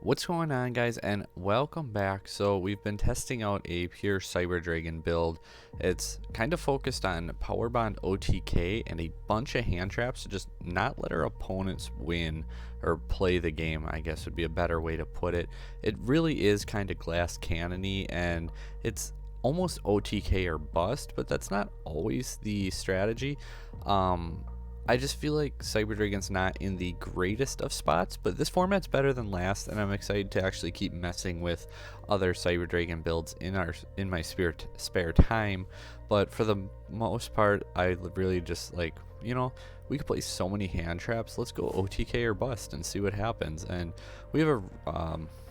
What's going on, guys, and welcome back. So we've been testing out a pure Cyber Dragon build. It's kind of focused on power bond OTK and a bunch of hand traps to just not let our opponents win or play the game, I guess would be a better way to put it. It really is kind of glass cannony, and it's almost OTK or bust, but that's not always the strategy. I just feel like Cyber Dragon's not in the greatest of spots, but this format's better than last, and I'm excited to actually keep messing with other Cyber Dragon builds in my spare time. But for the most part, I really just like, we could play so many hand traps. Let's go OTK or bust and see what happens. And we have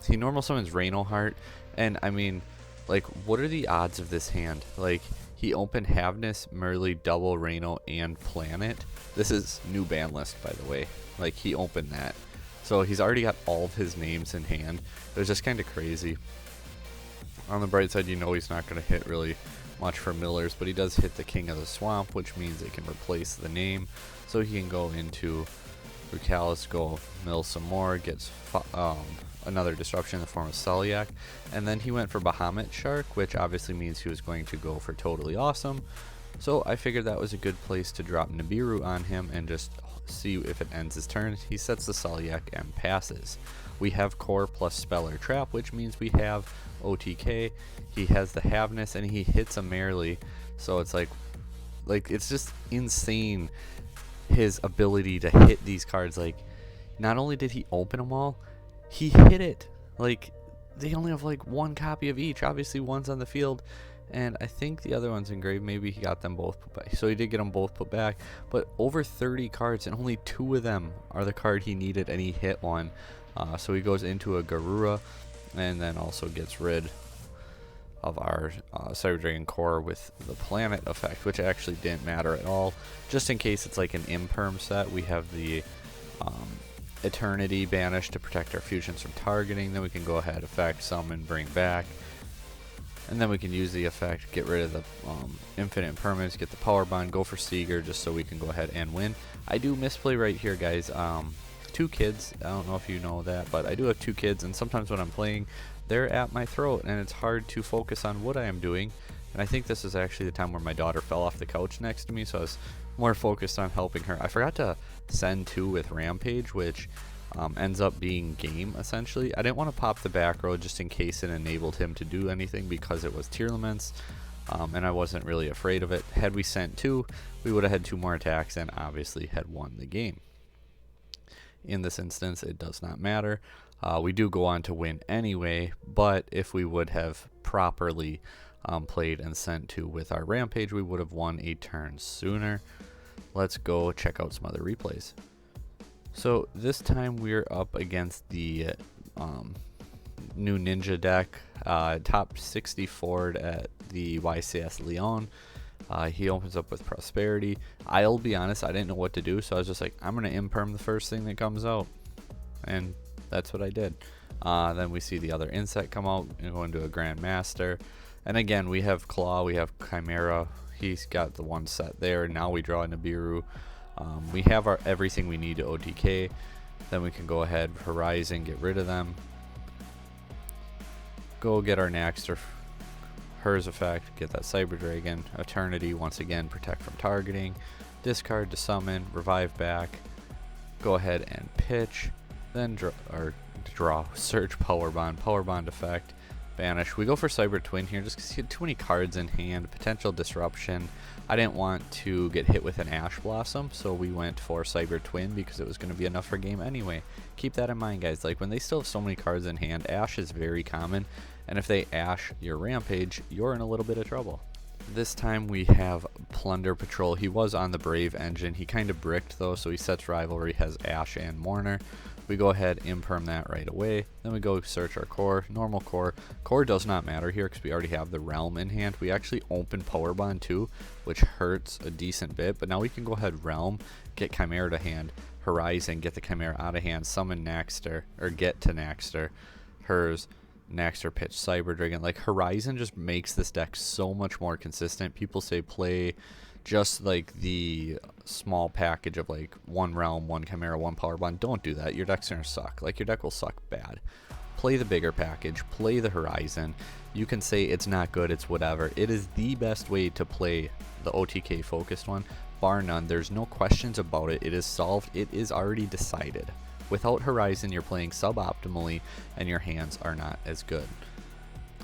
he normal summons Reno Heart, and I mean, like, what are the odds of this hand? Like, he opened Havness, Merly, Double, Reno, and Planet. This is new Banlist, by the way. Like, he opened that. So he's already got all of his names in hand. It was just kind of crazy. On the bright side, he's not going to hit really much for Millers, but he does hit the King of the Swamp, which means it can replace the name. So he can go into Brucalis, go mill some more, gets another disruption in the form of Celiac, and then he went for Bahamut Shark, which obviously means he was going to go for Totally Awesome. So I figured that was a good place to drop Nibiru on him and just see if it ends his turn. He sets the Celiac and passes. We have Core plus Spell or Trap, which means we have OTK. He has the Havness and he hits a Merely, so it's like it's just insane his ability to hit these cards. Like, not only did he open them all, he hit it. Like, they only have like one copy of each. Obviously one's on the field, and I think the other one's engraved. Maybe he got them both put back. So he did get them both put back, but over 30 cards and only 2 of them are the card he needed, and he hit one. So he goes into a Garura and then also gets rid of our Cyber Dragon core with the Planet effect, which actually didn't matter at all. Just in case it's like an imperm set, we have the Eternity banished to protect our fusions from targeting. Then we can go ahead, effect, summon, bring back, and then we can use the effect, get rid of the infinite impermanence, get the power bond, go for Seeger just so we can go ahead and win. I do misplay right here, guys. 2 kids, I don't know if you know that, but I do have 2 kids, and sometimes when I'm playing, they're at my throat and it's hard to focus on what I am doing. And I think this is actually the time where my daughter fell off the couch next to me, so I was more focused on helping her. I forgot to send 2 with Rampage, which ends up being game, essentially. I didn't want to pop the back row just in case it enabled him to do anything because it was Tearlaments, and I wasn't really afraid of it. Had we sent 2, we would have had 2 more attacks and obviously had won the game. In this instance, it does not matter. We do go on to win anyway, but if we would have properly played and sent 2 with our Rampage, we would have won a turn sooner. Let's go check out some other replays. So this time we're up against the new Ninja deck, top 64 at the YCS Leon. He opens up with Prosperity. I'll be honest, I didn't know what to do, so I was just like, I'm going to imperm the first thing that comes out. And that's what I did. Then we see the other Insect come out and go into a Grandmaster. And again, we have Claw, we have Chimera. He's got the one set there. Now we draw a Nibiru. We have everything we need to OTK. Then we can go ahead, Horizon, get rid of them. Go get our Naxter, hers effect, get that Cyber Dragon. Eternity, once again, protect from targeting. Discard to summon, revive back. Go ahead and pitch. Then draw, search power bond effect, banish. We go for Cyber Twin here just because he had too many cards in hand, potential disruption. I didn't want to get hit with an Ash Blossom, so we went for Cyber Twin because it was going to be enough for game anyway. Keep that in mind, guys. Like, when they still have so many cards in hand, Ash is very common, and if they Ash your Rampage, you're in a little bit of trouble. This time we have Plunder Patrol. He was on the Brave engine. He kind of bricked though, so he sets Rivalry, has Ash and Mourner. We go ahead, imperm that right away. Then we go search our core, normal core. Core does not matter here because we already have the Realm in hand. We actually open Power Bond too, which hurts a decent bit. But now we can go ahead, Realm, get Chimera to hand, Horizon, get the Chimera out of hand, summon Naxter, or get to Naxter, hers, Naxter, pitch Cyber Dragon. Like, Horizon just makes this deck so much more consistent. People say play just like the small package of like 1 Realm, 1 Chimera, 1 Power Bond. Don't do that. Your deck's gonna suck. Like, your deck will suck bad. play the bigger package, play the Horizon. You can say it's not good, it's whatever. It is the best way to play the OTK focused one, bar none. There's no questions about it. It is solved. It is already decided. Without Horizon, you're playing suboptimally and your hands are not as good.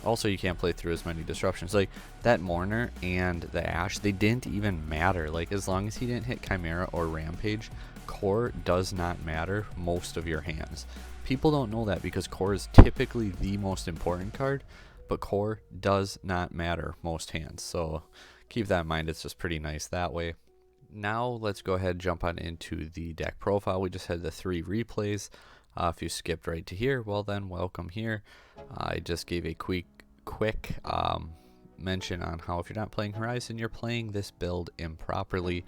Also, you can't play through as many disruptions. Like that Mourner and the Ash, they didn't even matter. Like as long as he didn't hit Chimera or Rampage, Core does not matter most of your hands. People don't know that because Core is typically the most important card, but Core does not matter most hands. So keep that in mind. It's just pretty nice that way. Now let's go ahead and jump on into the deck profile. We just had the 3 replays. If you skipped right to here, well then welcome here. I just gave a quick mention on how if you're not playing Horizon, you're playing this build improperly.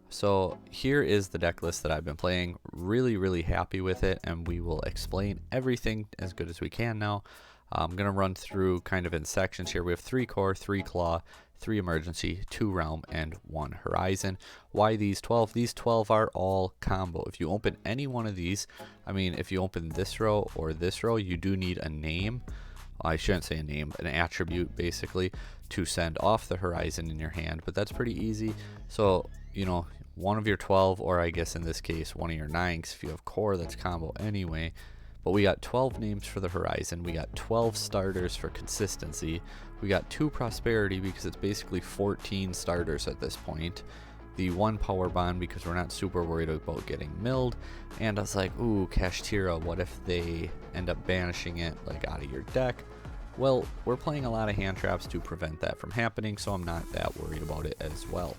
So here is the deck list that I've been playing. Really happy with it, and we will explain everything as good as we can now. I'm going to run through kind of in sections here. We have 3 core, 3 claw, 3 emergency, 2 realm, and 1 horizon. Why these 12? These 12 are all combo. If you open any one of these, I mean, if you open this row or this row, you do need a name. I shouldn't say a name, an attribute basically to send off the horizon in your hand, but that's pretty easy. So, you know, one of your 12, or I guess in this case, one of your 9, because if you have core, that's combo anyway. But we got 12 names for the horizon. We got 12 starters for consistency. We got 2 prosperity because it's basically 14 starters at this point. The 1 power bond because we're not super worried about getting milled. And I was like, ooh, Kashtira, what if they end up banishing it like out of your deck? Well, we're playing a lot of hand traps to prevent that from happening, so I'm not that worried about it as well.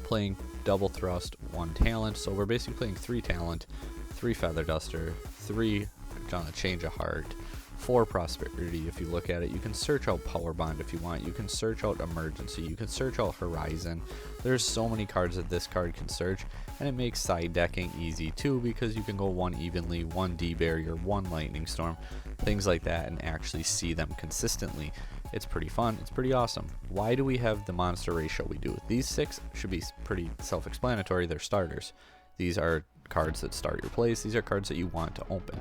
Playing double thrust, 1 talent, so we're basically playing 3 talent, 3 feather duster, 3 change of heart, 4 prosperity. If you look at it, you can search out power bond if you want, you can search out emergency, you can search out horizon. There's so many cards that this card can search, and it makes side decking easy too because you can go 1 evenly, 1 D barrier, 1 lightning storm, things like that, and actually see them consistently. It's pretty fun, it's pretty awesome. Why do we have the monster ratio we do? These 6 should be pretty self-explanatory. They're starters. These are cards that start your plays. These are cards that you want to open.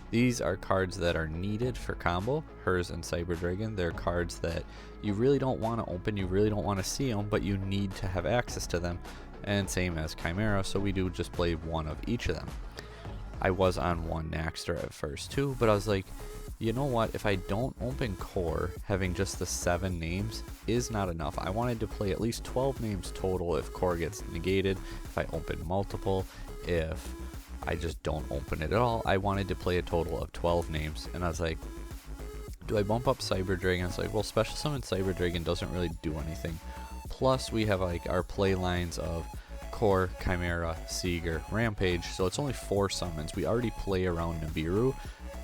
These are cards that are needed for combo, Hers and Cyber Dragon. They're cards that you really don't want to open, you really don't want to see them, but you need to have access to them. And same as Chimera, so we do just play 1 of each of them. I was on 1 Naxter at first too, but I was like, you know what, if I don't open core, having just the 7 names is not enough. I wanted to play at least 12 names total if core gets negated, if I open multiple, if I just don't open it at all. I wanted to play a total of 12 names, and I was like, do I bump up Cyber Dragon? It's like, well, Special Summon Cyber Dragon doesn't really do anything. Plus, we have like our play lines of Core, Chimera, Seeger, Rampage, so it's only 4 summons. We already play around Nibiru.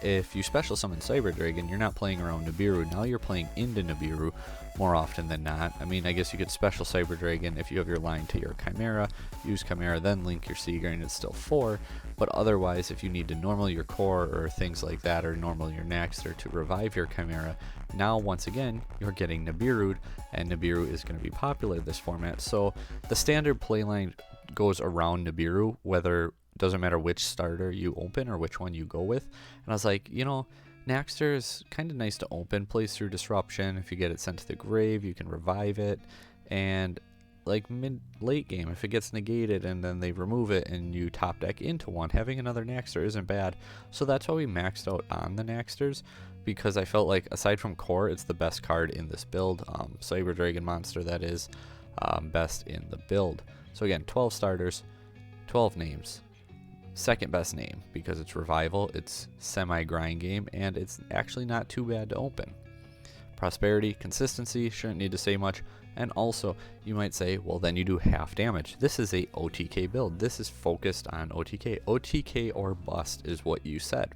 If you special summon Cyber Dragon, you're not playing around Nibiru. Now you're playing into Nibiru more often than not. I mean, I guess you could special Cyber Dragon if you have your line to your Chimera, use Chimera, then link your Seeger, and it's still 4. But otherwise, if you need to normal your core or things like that, or normal your Naxter to revive your Chimera, now once again, you're getting Nibiru'd, and Nibiru is going to be popular in this format. So the standard playline goes around Nibiru, whether doesn't matter which starter you open or which one you go with. And I was like, you know, Naxter is kind of nice to open, plays through disruption. If you get it sent to the grave, you can revive it, and like late game, if it gets negated and then they remove it and you top deck into one, having another Naxter isn't bad. So that's why we maxed out on the Naxters, because I felt like aside from core, it's the best card in this build. Cyber Dragon monster, that is best in the build. So again, 12 starters, 12 names. Second best name because it's revival, it's semi-grind game, and it's actually not too bad to open. Prosperity, consistency, shouldn't need to say much. And also, you might say, well, then you do half damage. This is a OTK build. This is focused on OTK. OTK or bust is what you said.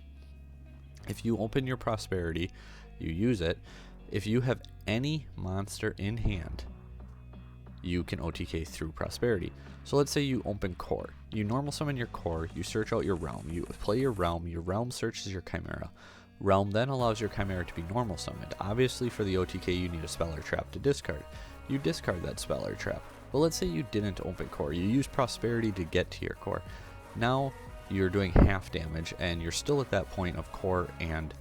If you open your prosperity, you use it. If you have any monster in hand, you can OTK through prosperity. So let's say you open core. You normal summon your core, you search out your realm, you play your realm searches your Chimera. Realm then allows your Chimera to be normal summoned. Obviously for the OTK you need a spell or trap to discard. You discard that spell or trap. But let's say you didn't open core, you use prosperity to get to your core. Now you're doing half damage, and you're still at that point of core and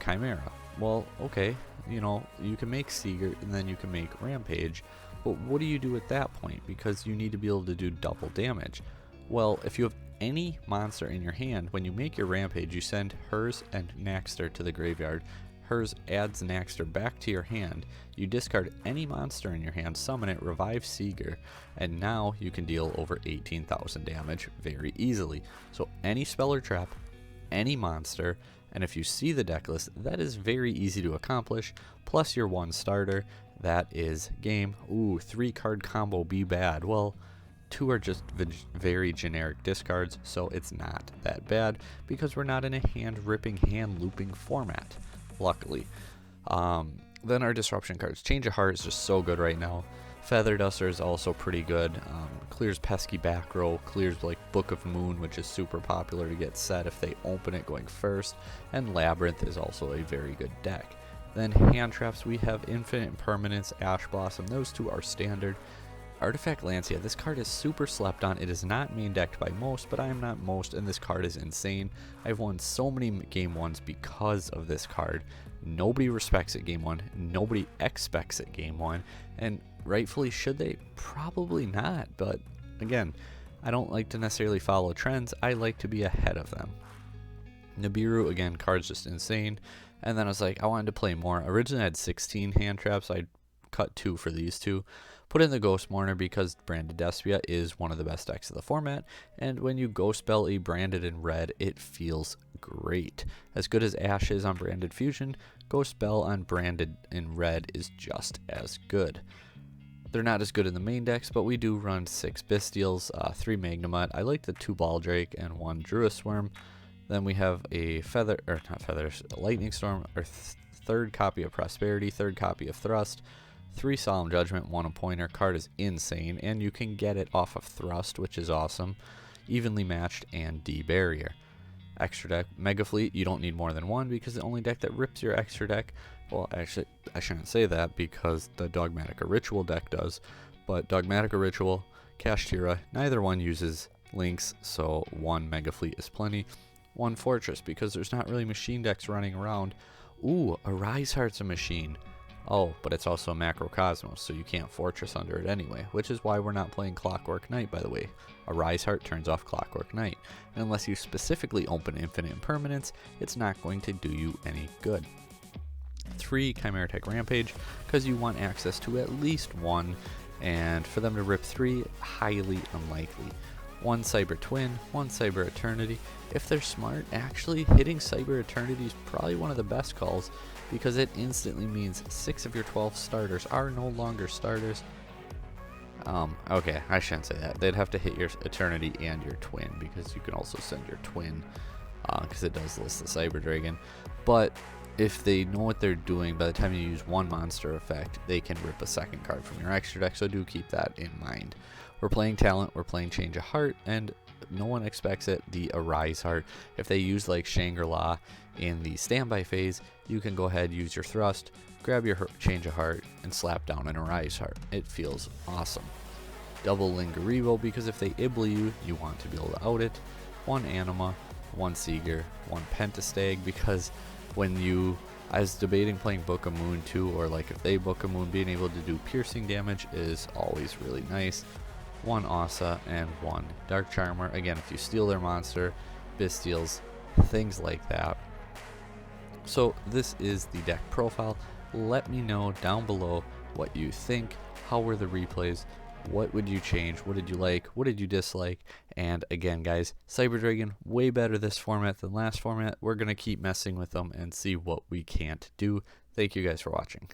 Chimera. Well, okay, you know, you can make Seeger and then you can make Rampage, but what do you do at that point? Because you need to be able to do double damage. Well, if you have any monster in your hand, when you make your Rampage, you send hers and Naxter to the graveyard. Hers adds Naxter back to your hand. You discard any monster in your hand, summon it, revive Seeger, and now you can deal over 18,000 damage very easily. So any spell or trap, any monster, and if you see the deck list, that is very easy to accomplish, plus your one starter, that is game. Ooh, 3-card combo be bad. Well, 2 are just very generic discards, so it's not that bad because we're not in a hand-ripping, hand-looping format, luckily. Then our disruption cards. Change of Heart is just so good right now. Feather Duster is also pretty good. Clears pesky back row, clears like Book of Moon, which is super popular to get set if they open it going first, and Labyrinth is also a very good deck. Then hand traps, we have Infinite Impermanence, Ash Blossom. Those 2 are standard. Artifact Lancia, this card is super slept on. It is not main decked by most, but I am not most, and this card is insane. I've won so many game 1s because of this card. Nobody respects it game 1, nobody expects it game 1, and rightfully should they? Probably not, but again, I don't like to necessarily follow trends, I like to be ahead of them. Nibiru, again, card's just insane, and then I was like, I wanted to play more. Originally I had 16 hand traps, I cut 2 for these 2. Put in the Ghost Mourner because Branded Despia is one of the best decks of the format, and when you Ghost Spell a Branded in red, it feels great. As good as Ash is on Branded Fusion, Ghost Spell on Branded in red is just as good. They're not as good in the main decks, but we do run 6 Bystials, 3 Magnemite. I like the 2 Baldrake and 1 Druisworm. Then we have a Lightning Storm, or 3rd copy of Prosperity, 3rd copy of Thrust, 3 Solemn Judgment, 1 Appointer. Card is insane, and you can get it off of Thrust, which is awesome. Evenly Matched and D-Barrier. Extra deck, Mega Fleet, you don't need more than 1 because the only deck that rips your extra deck, well, actually, I shouldn't say that because the Dogmatica Ritual deck does, but Dogmatica Ritual, Kashtira, neither one uses links, so 1 Mega Fleet is plenty. 1 Fortress, because there's not really machine decks running around. Ooh, Arise Heart's a machine. Oh, but it's also a Macrocosmos, so you can't Fortress under it anyway, which is why we're not playing Clockwork Knight, by the way. Arise Heart turns off Clockwork Knight, and unless you specifically open Infinite Impermanence, it's not going to do you any good. 3 Chimera Tech Rampage, because you want access to at least 1, and for them to rip 3, highly unlikely. 1 Cyber Twin, 1 Cyber Eternity. If they're smart, actually hitting Cyber Eternity is probably one of the best calls, because it instantly means 6 of your 12 starters are no longer starters. Okay, I shouldn't say that. They'd have to hit your Eternity and your Twin, because you can also send your Twin, because it does list the Cyber Dragon. But if they know what they're doing, by the time you use 1 monster effect, they can rip a 2nd card from your extra deck, so do keep that in mind. We're playing Talent, we're playing Change of Heart, and no one expects it, the Arise Heart. If they use like Shangri-La in the standby phase, you can go ahead, use your Thrust, grab your Change of Heart, and slap down an Arise Heart. It feels awesome. Double Lingaribo, because if they Ibble you, you want to be able to out it. 1 Anima, 1 Seeger, 1 Pentastag, because when I was debating playing Book of Moon too, or like if they Book of Moon, being able to do piercing damage is always really nice. 1 Asa and 1 Dark Charmer. Again, if you steal their monster, Bystials, things like that. So this is the deck profile. Let me know down below what you think. How were the replays? What would you change? What did you like? What did you dislike? And again, guys, Cyber Dragon, way better this format than last format. We're going to keep messing with them and see what we can't do. Thank you guys for watching.